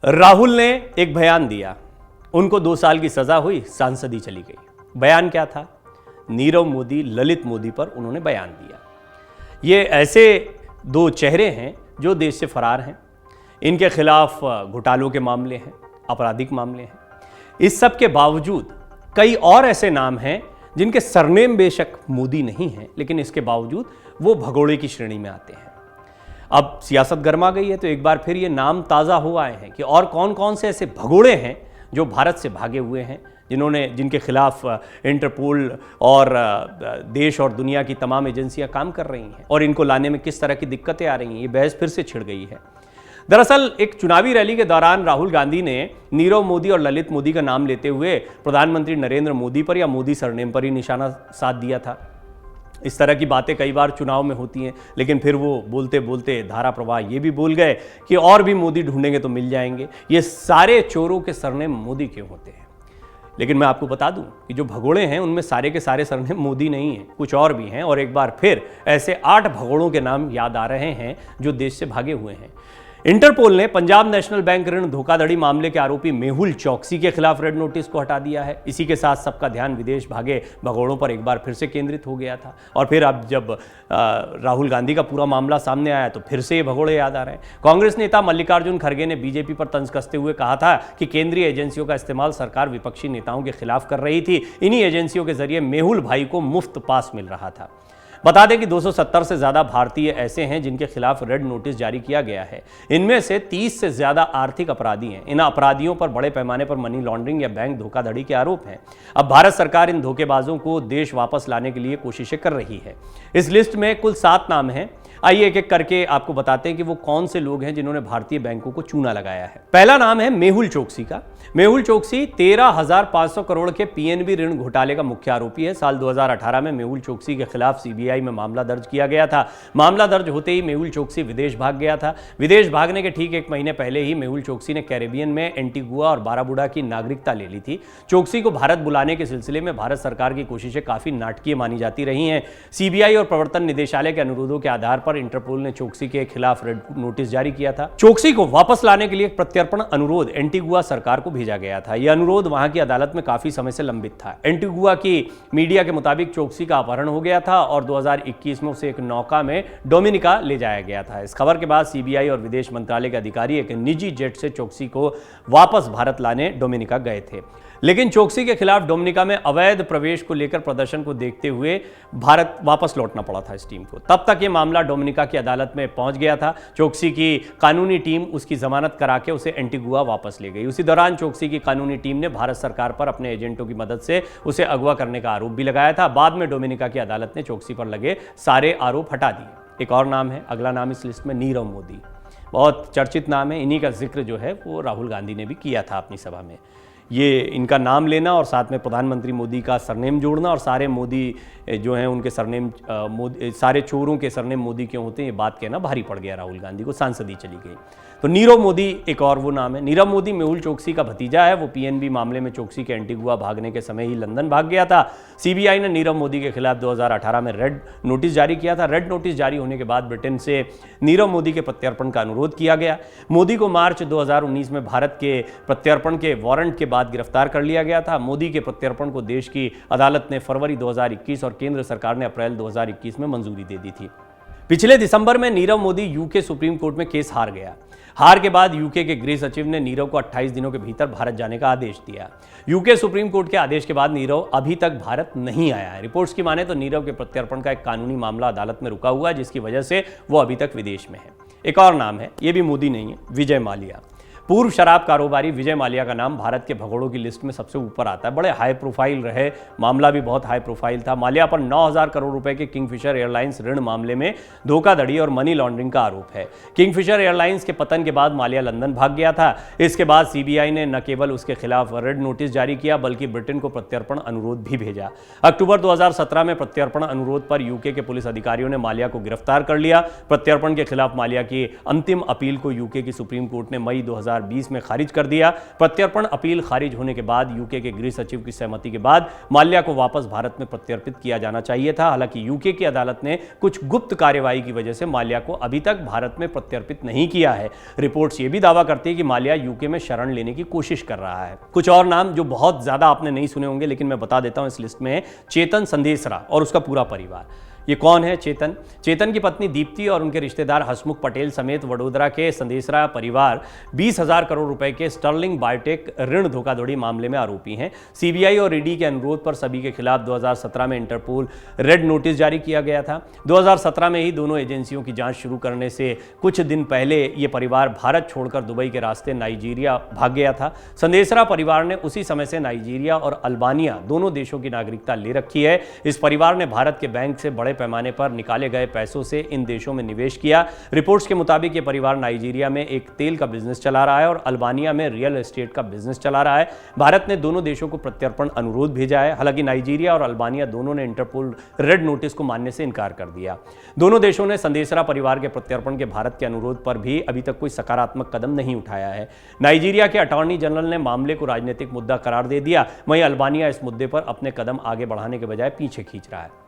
राहुल ने एक बयान दिया, उनको 2 साल की सजा हुई, सांसदी चली गई। बयान क्या था? नीरव मोदी, ललित मोदी पर उन्होंने बयान दिया। ये ऐसे 2 चेहरे हैं जो देश से फरार हैं। इनके खिलाफ घोटालों के मामले हैं, आपराधिक मामले हैं। इस सब के बावजूद कई और ऐसे नाम हैं जिनके सरनेम बेशक मोदी नहीं हैं, लेकिन इसके बावजूद वो भगोड़े की श्रेणी में आते हैं। अब सियासत गर्मा गई है तो एक बार फिर ये नाम ताज़ा हो आए हैं कि और कौन कौन से ऐसे भगोड़े हैं जो भारत से भागे हुए हैं, जिनके खिलाफ इंटरपोल और देश और दुनिया की तमाम एजेंसियां काम कर रही हैं और इनको लाने में किस तरह की दिक्कतें आ रही हैं। ये बहस फिर से छिड़ गई है। दरअसल एक चुनावी रैली के दौरान राहुल गांधी ने नीरव मोदी और ललित मोदी का नाम लेते हुए प्रधानमंत्री नरेंद्र मोदी पर या मोदी सरनेम पर ही निशाना साध दिया था। इस तरह की बातें कई बार चुनाव में होती हैं, लेकिन फिर वो बोलते बोलते धारा प्रवाह ये भी बोल गए कि और भी मोदी ढूंढेंगे तो मिल जाएंगे। ये सारे चोरों के सरनेम मोदी क्यों होते हैं? लेकिन मैं आपको बता दूं कि जो भगोड़े हैं उनमें सारे के सारे सरनेम मोदी नहीं हैं, कुछ और भी हैं। और एक बार फिर ऐसे 8 भगोड़ों के नाम याद आ रहे हैं जो देश से भागे हुए हैं। इंटरपोल ने पंजाब नेशनल बैंक ऋण धोखाधड़ी मामले के आरोपी मेहुल चौकसी के खिलाफ रेड नोटिस को हटा दिया है। इसी के साथ सबका ध्यान विदेश भागे भगोड़ों पर एक बार फिर से केंद्रित हो गया था। और फिर अब जब राहुल गांधी का पूरा मामला सामने आया तो फिर से ये भगोड़े याद आ रहे हैं। कांग्रेस नेता मल्लिकार्जुन खड़गे ने बीजेपी पर तंज कसते हुए कहा था कि केंद्रीय एजेंसियों का इस्तेमाल सरकार विपक्षी नेताओं के खिलाफ कर रही थी। इन्हीं एजेंसियों के जरिए मेहुल भाई को मुफ्त पास मिल रहा था। बता दें कि 270 से ज्यादा भारतीय ऐसे हैं जिनके खिलाफ रेड नोटिस जारी किया गया है। इनमें से 30 से ज्यादा आर्थिक अपराधी हैं। इन अपराधियों पर बड़े पैमाने पर मनी लॉन्ड्रिंग या बैंक धोखाधड़ी के आरोप हैं। अब भारत सरकार इन धोखेबाजों को देश वापस लाने के लिए कोशिशें कर रही है। इस लिस्ट में कुल 7 नाम हैं। आइए एक एक करके आपको बताते हैं कि वो कौन से लोग हैं जिन्होंने भारतीय बैंकों को चूना लगाया है। पहला नाम है मेहुल चोकसी का। मेहुल चोकसी 13,500 करोड़ के पीएनबी ऋण घोटाले का मुख्य आरोपी है। साल 2018 में मेहुल चोकसी के खिलाफ सीबीआई में मामला दर्ज किया गया था। मामला दर्ज होते ही मेहुल चोकसी विदेश भाग गया था। विदेश भागने के ठीक 1 महीने पहले ही मेहुल चोकसी ने कैरेबियन में एंटीगुआ और बाराबुडा की नागरिकता ले ली थी। चोकसी को भारत बुलाने के सिलसिले में भारत सरकार की कोशिशें काफी नाटकीय मानी जाती रही हैं। सीबीआई और प्रवर्तन निदेशालय के अनुरोधों के आधार पर इंटरपोल ने चोकसी के खिलाफ रेड नोटिस जारी किया था। चोकसी को वापस लाने के लिए एक प्रत्यर्पण अनुरोध एंटीगुआ सरकार को भेजा गया था। यह अनुरोध वहां की अदालत में काफी समय से लंबित था। एंटीगुआ की मीडिया के मुताबिक चोकसी का अपहरण हो गया था और 2021 में उसे एक नौका में डोमिनिका ले जाया गया था। इस खबर के बाद सीबीआई और विदेश मंत्रालय के अधिकारी एक निजी जेट से चोकसी को वापस भारत लाने डोमिनिका गए थे। लेकिन चोकसी के खिलाफ डोमिनिका में अवैध प्रवेश को लेकर प्रदर्शन को देखते हुए भारत वापस लौटना पड़ा था इस टीम को। तब तक ये मामला डोमिनिका की अदालत में पहुंच गया था। चोकसी की कानूनी टीम उसकी जमानत करा के उसे एंटीगुआ वापस ले गई। उसी दौरान चोकसी की कानूनी टीम ने भारत सरकार पर अपने एजेंटों की मदद से उसे अगवा करने का आरोप भी लगाया था। बाद में डोमिनिका की अदालत ने चोकसी पर लगे सारे आरोप हटा दिए। एक और नाम है, अगला नाम इस लिस्ट में नीरव मोदी। बहुत चर्चित नाम है। इन्हीं का जिक्र जो है वो राहुल गांधी ने भी किया था अपनी सभा में। ये इनका नाम लेना और साथ में प्रधानमंत्री मोदी का सरनेम जोड़ना और सारे मोदी जो हैं उनके सरनेम सारे चोरों के सरनेम मोदी क्यों होते हैं, ये बात कहना भारी पड़ गया राहुल गांधी को। सांसदी चली गई। तो नीरव मोदी एक और वो नाम है। नीरव मोदी मेहुल चोकसी का भतीजा है। वो पीएनबी मामले में चोकसी के एंटीगुआ भागने के समय ही लंदन भाग गया था। सीबीआई ने नीरव मोदी के खिलाफ 2018 में रेड नोटिस जारी किया था। रेड नोटिस जारी होने के बाद ब्रिटेन से नीरव मोदी के प्रत्यर्पण का अनुरोध किया गया। मोदी को मार्च 2019 में भारत के प्रत्यर्पण के वारंट के बाद गिरफ्तार कर लिया गया था। मोदी के प्रत्यर्पण को देश की अदालत ने फरवरी 2021 और केंद्र सरकार ने अप्रैल 2021 में मंजूरी दे दी थी। पिछले दिसंबर में Nirav Modi UK supreme court में केस हार गया। हार के बाद यूके के गृह सचिव ने नीरव को 28 दिनों के भीतर भारत जाने का आदेश दिया। यूके सुप्रीम कोर्ट के आदेश के बाद नीरव अभी तक भारत नहीं आया है। रिपोर्ट्स की माने तो नीरव के प्रत्यर्पण का एक कानूनी मामला अदालत में रुका हुआ है, जिसकी वजह से वो अभी तक विदेश में है। एक और नाम है, ये भी मोदी नहीं है, विजय माल्या। पूर्व शराब कारोबारी विजय माल्या का नाम भारत के भगोड़ों की लिस्ट में सबसे ऊपर आता है। बड़े हाई प्रोफाइल रहे, मामला भी बहुत हाई प्रोफाइल था। माल्या पर 9,000 करोड़ रुपए के किंगफिशर एयरलाइंस ऋण मामले में धोखाधड़ी और मनी लॉन्ड्रिंग का आरोप है। किंगफिशर एयरलाइंस के पतन के बाद माल्या लंदन भाग गया था। इसके बाद सीबीआई ने न केवल उसके खिलाफ रेड नोटिस जारी किया बल्कि ब्रिटेन को प्रत्यर्पण अनुरोध भी भेजा। अक्टूबर 2017 में प्रत्यर्पण अनुरोध पर यूके के पुलिस अधिकारियों ने माल्या को गिरफ्तार कर लिया। प्रत्यर्पण के खिलाफ माल्या की अंतिम अपील को यूके की सुप्रीम कोर्ट ने मई 2000 2020 में खारिज कर दिया। प्रत्यर्पण अपील खारिज होने के बाद यूके के गृह सचिव की सहमति के बाद माल्या को वापस भारत में प्रत्यर्पित किया जाना चाहिए था। हालांकि यूके की अदालत ने कुछ गुप्त कार्यवाही की वजह से माल्या को अभी तक भारत में प्रत्यर्पित नहीं किया है। रिपोर्ट्स ये भी दावा करती है कि माल्या यूके में शरण लेने की कोशिश कर रहा है। कुछ और नाम जो बहुत ज्यादा आपने नहीं सुने होंगे, लेकिन मैं बता देता हूं इस लिस्ट में, चेतन संदेशरा और उसका पूरा परिवार। ये कौन है चेतन? चेतन की पत्नी दीप्ति और उनके रिश्तेदार हसमुख पटेल समेत वडोदरा के संदेशरा परिवार 20,000 करोड़ रुपए के स्टर्लिंग बायोटेक ऋण धोखाधड़ी मामले में आरोपी हैं। सीबीआई और ईडी के अनुरोध पर सभी के खिलाफ 2017 में इंटरपोल रेड नोटिस जारी किया गया था। 2017 में ही दोनों एजेंसियों की जांच शुरू करने से कुछ दिन पहले ये परिवार भारत छोड़कर दुबई के रास्ते नाइजीरिया भाग गया था। संदेशरा परिवार ने उसी समय से नाइजीरिया और अल्बानिया दोनों देशों की नागरिकता ले रखी है। इस परिवार ने भारत के बैंक से बड़े पैमाने पर निकाले गए पैसों से इन देशों में निवेश किया। रिपोर्ट्स के मुताबिक ये परिवार नाइजीरिया में एक तेल का बिजनेस चला रहा है और अल्बानिया में रियल एस्टेट का बिजनेस चला रहा है। भारत ने दोनों देशों को प्रत्यर्पण अनुरोध भेजा है। हालांकि नाइजीरिया और अल्बानिया दोनों ने इंटरपोल रेड नोटिस को मानने से इनकार कर दिया। दोनों देशों ने संदेशरा परिवार के प्रत्यर्पण के भारत के अनुरोध पर भी अभी तक कोई सकारात्मक कदम नहीं उठाया है। नाइजीरिया के अटॉर्नी जनरल ने मामले को राजनीतिक मुद्दा करार दे दिया, वहीं अल्बानिया इस मुद्दे पर अपने कदम आगे बढ़ाने के बजाय पीछे खींच रहा है।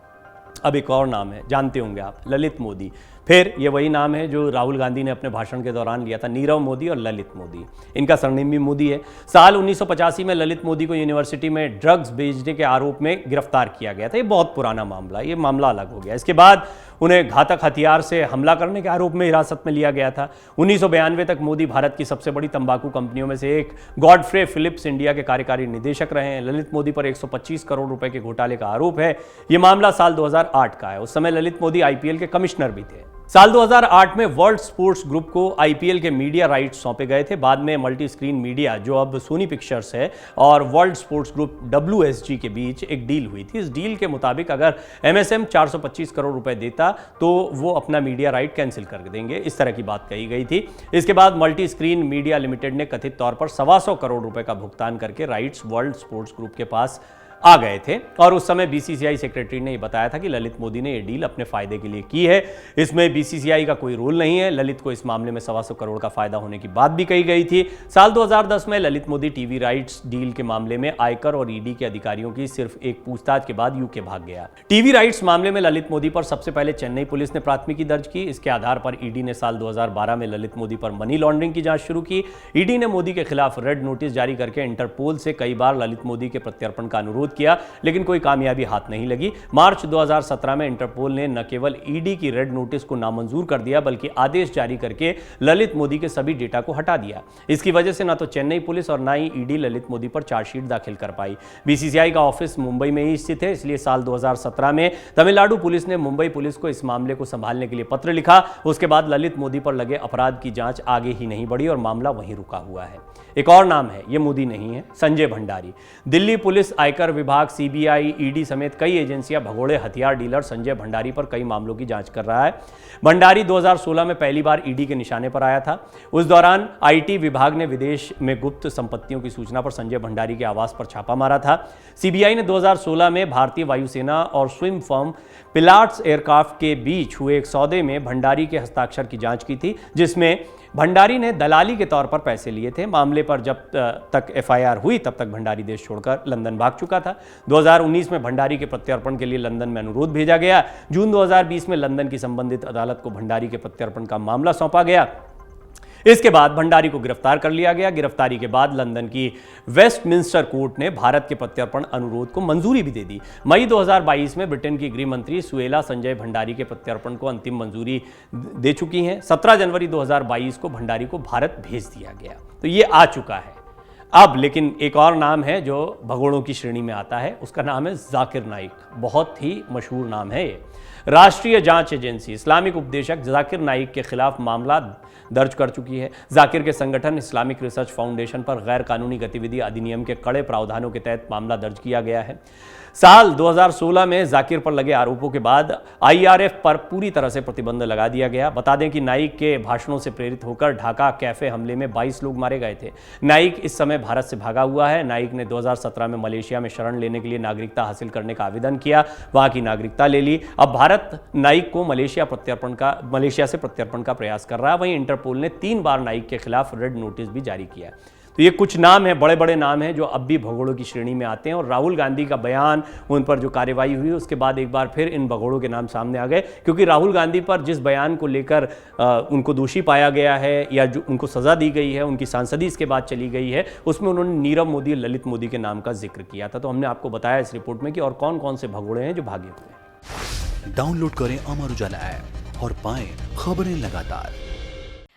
अब एक और नाम है, जानते होंगे आप, ललित मोदी। फिर ये वही नाम है जो राहुल गांधी ने अपने भाषण के दौरान लिया था, नीरव मोदी और ललित मोदी। इनका सरनेम भी मोदी है। साल 1985 में ललित मोदी को यूनिवर्सिटी में ड्रग्स बेचने के आरोप में गिरफ्तार किया गया था। ये बहुत पुराना मामला, ये मामला अलग हो गया। इसके बाद उन्हें घातक हथियार से हमला करने के आरोप में हिरासत में लिया गया था। 1992 तक मोदी भारत की सबसे बड़ी तंबाकू कंपनियों में से एक गॉडफ्रे फिलिप्स इंडिया के कार्यकारी निदेशक रहे हैं। ललित मोदी पर 125 करोड़ रुपए के घोटाले का आरोप है। यह मामला साल 2008 का है। उस समय ललित मोदी आईपीएल के कमिश्नर भी थे। साल 2008 में वर्ल्ड स्पोर्ट्स ग्रुप को आईपीएल के मीडिया राइट्स सौंपे गए थे। बाद में मल्टी स्क्रीन मीडिया, जो अब सोनी पिक्चर्स है, और वर्ल्ड स्पोर्ट्स ग्रुप WSG के बीच एक डील हुई थी। इस डील के मुताबिक अगर MSM 425 करोड़ रुपए देता तो वो अपना मीडिया राइट कैंसिल कर देंगे, इस तरह की बात कही गई थी। इसके बाद मल्टी स्क्रीन मीडिया लिमिटेड ने कथित तौर पर 125 करोड़ रुपए का भुगतान करके राइट्स वर्ल्ड स्पोर्ट्स ग्रुप के पास आ गए थे। और उस समय BCCI सेक्रेटरी ने यह बताया था कि ललित मोदी ने यह डील अपने फायदे के लिए की है। इसमें BCCI का कोई रोल नहीं है। ललित को इस मामले में 125 करोड़ का फायदा होने की बात भी कही गई थी। साल 2010 में Lalit Modi TV rights deal के मामले में आयकर और ईडी के अधिकारियों की सिर्फ एक पूछताछ के बाद यूके भाग गया। टीवी राइट्स मामले में ललित मोदी पर सबसे पहले चेन्नई पुलिस ने प्राथमिकी दर्ज की। इसके आधार पर ईडी ने साल 2012 में ललित मोदी पर मनी लॉन्ड्रिंग की जांच शुरू की। ईडी ने मोदी के खिलाफ रेड नोटिस जारी करके इंटरपोल से कई बार ललित मोदी के प्रत्यर्पण का अनुरोध किया, लेकिन कोई कामयाबी हाथ नहीं लगी। मार्च 2017 में इंटरपोल ने न केवल ईडी की रेड नोटिस को नामंजूर कर दिया, बल्कि आदेश जारी करके ललित मोदी के सभी डेटा को हटा दिया। इसकी वजह से न तो चेन्नई पुलिस और न ही ईडी ललित मोदी पर चार्जशीट दाखिल कर पाई। BCCI का ऑफिस मुंबई में ही स्थित है, इसलिए साल 2017 में तमिलनाडु पुलिस ने मुंबई पुलिस को इस मामले को संभालने के लिए पत्र लिखा। उसके बाद ललित मोदी पर लगे अपराध की जांच आगे ही नहीं बढ़ी और मामला वहीं रुका हुआ है। एक और नाम है, ये मोदी नहीं है, संजय भंडारी। दिल्ली पुलिस, आयकर विभाग, CBI, ईडी समेत कई एजेंसियां भगोड़े हथियार डीलर संजय भंडारी पर कई मामलों की जांच कर रहा है। भंडारी 2016 में पहली बार ईडी के निशाने पर आया था। उस दौरान IT विभाग ने विदेश में गुप्त संपत्तियों की सूचना पर संजय भंडारी के आवास पर छापा मारा था। CBI ने 2016 में भारतीय वायुसेना और स्विम फर्म पिलाट्स एयरक्राफ्ट के बीच हुए एक सौदे में भंडारी के हस्ताक्षर की जांच की थी, जिसमें भंडारी ने दलाली के तौर पर पैसे लिए थे। मामले पर जब तक FIR हुई तब तक भंडारी देश छोड़कर लंदन भाग चुका था। 2019 में भंडारी के प्रत्यर्पण के लिए लंदन में अनुरोध भेजा गया। जून 2020 में लंदन की संबंधित अदालत को भंडारी के प्रत्यर्पण का मामला सौंपा गया। इसके बाद भंडारी को गिरफ्तार कर लिया गया। गिरफ्तारी के बाद लंदन की वेस्टमिंस्टर कोर्ट ने भारत के प्रत्यर्पण अनुरोध को मंजूरी भी दे दी। मई 2022 में ब्रिटेन की गृह मंत्री सुएला संजय भंडारी के प्रत्यर्पण को अंतिम मंजूरी दे चुकी हैं। 17 जनवरी 2022 को भंडारी को भारत भेज दिया गया। तो ये आ चुका है। अब लेकिन एक और नाम है जो भगोड़ों की श्रेणी में आता है, उसका नाम है जाकिर नाइक। बहुत ही मशहूर नाम है ये। राष्ट्रीय जांच एजेंसी इस्लामिक उपदेशक जाकिर नाइक के खिलाफ मामला दर्ज कर चुकी है। जाकिर के संगठन इस्लामिक रिसर्च फाउंडेशन पर गैर कानूनी गतिविधि अधिनियम के कड़े प्रावधानों के तहत मामला दर्ज किया गया है। साल 2016 में जाकिर पर लगे आरोपों के बाद IRF पर पूरी तरह से प्रतिबंध लगा दिया गया। बता दें कि नाइक के भाषणों से प्रेरित होकर ढाका कैफे हमले में 22 लोग मारे गए थे। नाइक इस समय समय भारत से भागा हुआ है। नाइक ने 2017 में मलेशिया में शरण लेने के लिए नागरिकता हासिल करने का आवेदन किया, वहां की नागरिकता ले ली। अब भारत नाइक को मलेशिया से प्रत्यर्पण का प्रयास कर रहा है। वहीं इंटरपोल ने 3 बार नाइक के खिलाफ रेड नोटिस भी जारी किया। तो ये कुछ नाम हैं, बड़े बड़े नाम हैं जो अब भी भगोड़ों की श्रेणी में आते हैं। और राहुल गांधी का बयान, उन पर जो कार्रवाई हुई, उसके बाद एक बार फिर इन भगोड़ों के नाम सामने आ गए, क्योंकि राहुल गांधी पर जिस बयान को लेकर उनको दोषी पाया गया है या जो उनको सजा दी गई है, उनकी सांसदी इसके बाद चली गई है, उसमें उन्होंने नीरव मोदी, ललित मोदी के नाम का जिक्र किया था। तो हमने आपको बताया इस रिपोर्ट में कि और कौन कौन से भगोड़े हैं जो भागे हुए हैं। डाउनलोड करें अमर उजाला ऐप और पाएं खबरें लगातार।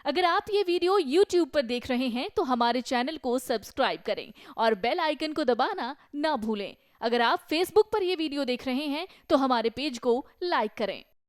अगर आप ये वीडियो YouTube पर देख रहे हैं तो हमारे चैनल को सब्सक्राइब करें और बेल आइकन को दबाना ना भूलें। अगर आप Facebook पर ये वीडियो देख रहे हैं तो हमारे पेज को लाइक करें।